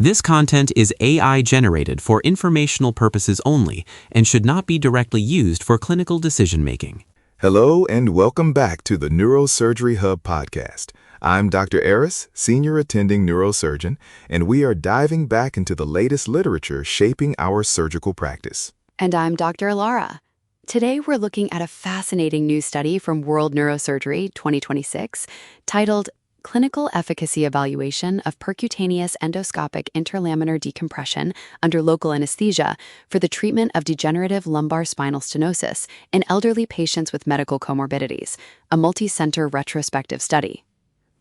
This content is AI generated for informational purposes only and should not be directly used for clinical decision-making. Hello and welcome back to the Neurosurgery Hub Podcast. I'm Dr. Aris, Senior Attending Neurosurgeon, and we are diving back into the latest literature shaping our surgical practice. And I'm Dr. Elara. Today we're looking at a fascinating new study from World Neurosurgery 2026 titled Clinical Efficacy Evaluation of Percutaneous Endoscopic Interlaminar Decompression under Local Anesthesia for the Treatment of Degenerative Lumbar Spinal Stenosis in Elderly Patients with Medical Comorbidities, a Multicenter Retrospective Study.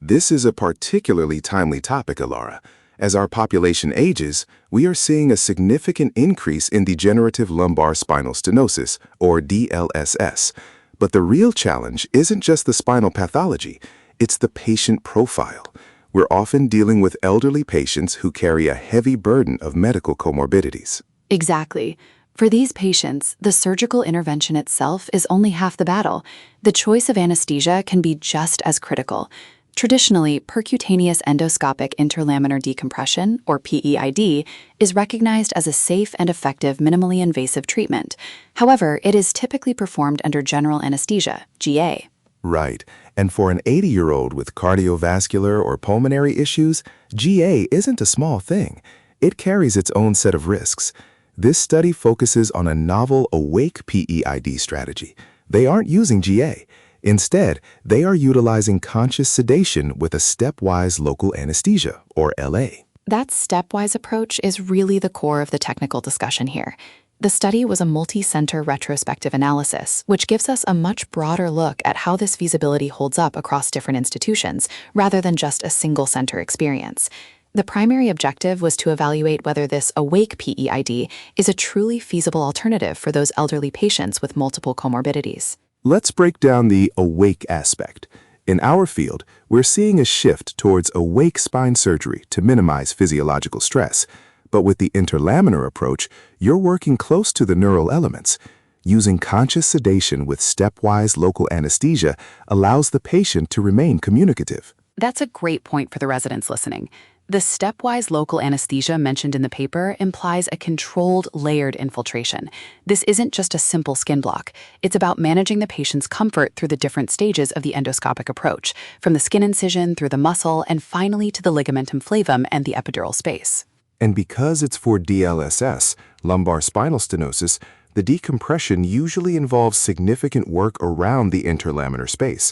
This is a particularly timely topic, Elara. As our population ages, we are seeing a significant increase in degenerative lumbar spinal stenosis, or DLSS. But the real challenge isn't just the spinal pathology. It's the patient profile. We're often dealing with elderly patients who carry a heavy burden of medical comorbidities. Exactly. For these patients, the surgical intervention itself is only half the battle. The choice of anesthesia can be just as critical. Traditionally, percutaneous endoscopic interlaminar decompression, or PEID, is recognized as a safe and effective minimally invasive treatment. However, it is typically performed under general anesthesia, GA. Right. And for an 80-year-old with cardiovascular or pulmonary issues, GA isn't a small thing. It carries its own set of risks. This study focuses on a novel awake PEID strategy. They aren't using GA. Instead, they are utilizing conscious sedation with a stepwise local anesthesia, or LA. That stepwise approach is really the core of the technical discussion here. The study was a multi-center retrospective analysis, which gives us a much broader look at how this feasibility holds up across different institutions, rather than just a single-center experience. The primary objective was to evaluate whether this awake PEID is a truly feasible alternative for those elderly patients with multiple comorbidities. Let's break down the awake aspect. In our field, we're seeing a shift towards awake spine surgery to minimize physiological stress. But with the interlaminar approach, you're working close to the neural elements. Using conscious sedation with stepwise local anesthesia allows the patient to remain communicative. That's a great point for the residents listening. The stepwise local anesthesia mentioned in the paper implies a controlled, layered infiltration. This isn't just a simple skin block. It's about managing the patient's comfort through the different stages of the endoscopic approach, from the skin incision through the muscle and finally to the ligamentum flavum and the epidural space. And because it's for DLSS, lumbar spinal stenosis, the decompression usually involves significant work around the interlaminar space.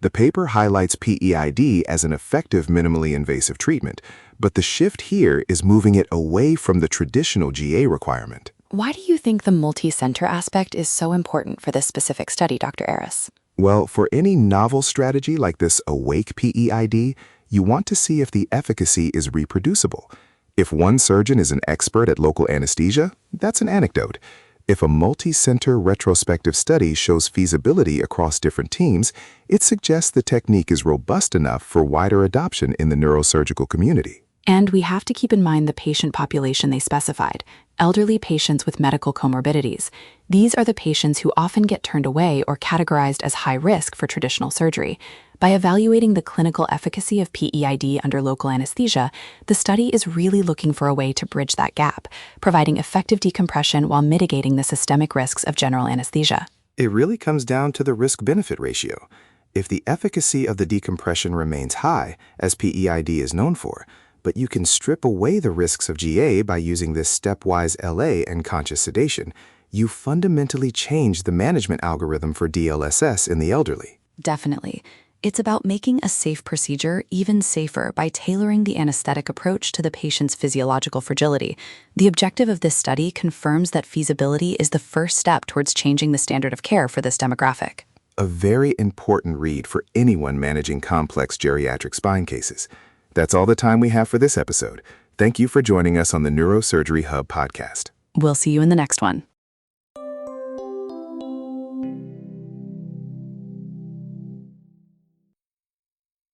The paper highlights PEID as an effective minimally invasive treatment, but the shift here is moving it away from the traditional GA requirement. Why do you think the multi-center aspect is so important for this specific study, Dr. Aris? Well, for any novel strategy like this awake PEID, you want to see if the efficacy is reproducible. If one surgeon is an expert at local anesthesia, that's an anecdote. If a multi-center retrospective study shows feasibility across different teams, it suggests the technique is robust enough for wider adoption in the neurosurgical community. And we have to keep in mind the patient population they specified, elderly patients with medical comorbidities. These are the patients who often get turned away or categorized as high risk for traditional surgery. By evaluating the clinical efficacy of PEID under local anesthesia, the study is really looking for a way to bridge that gap, providing effective decompression while mitigating the systemic risks of general anesthesia. It really comes down to the risk-benefit ratio. If the efficacy of the decompression remains high, as PEID is known for, but you can strip away the risks of GA by using this stepwise LA and conscious sedation, you fundamentally change the management algorithm for DLSS in the elderly. Definitely. It's about making a safe procedure even safer by tailoring the anesthetic approach to the patient's physiological fragility. The objective of this study confirms that feasibility is the first step towards changing the standard of care for this demographic. A very important read for anyone managing complex geriatric spine cases. That's all the time we have for this episode. Thank you for joining us on the Neurosurgery Hub Podcast. We'll see you in the next one.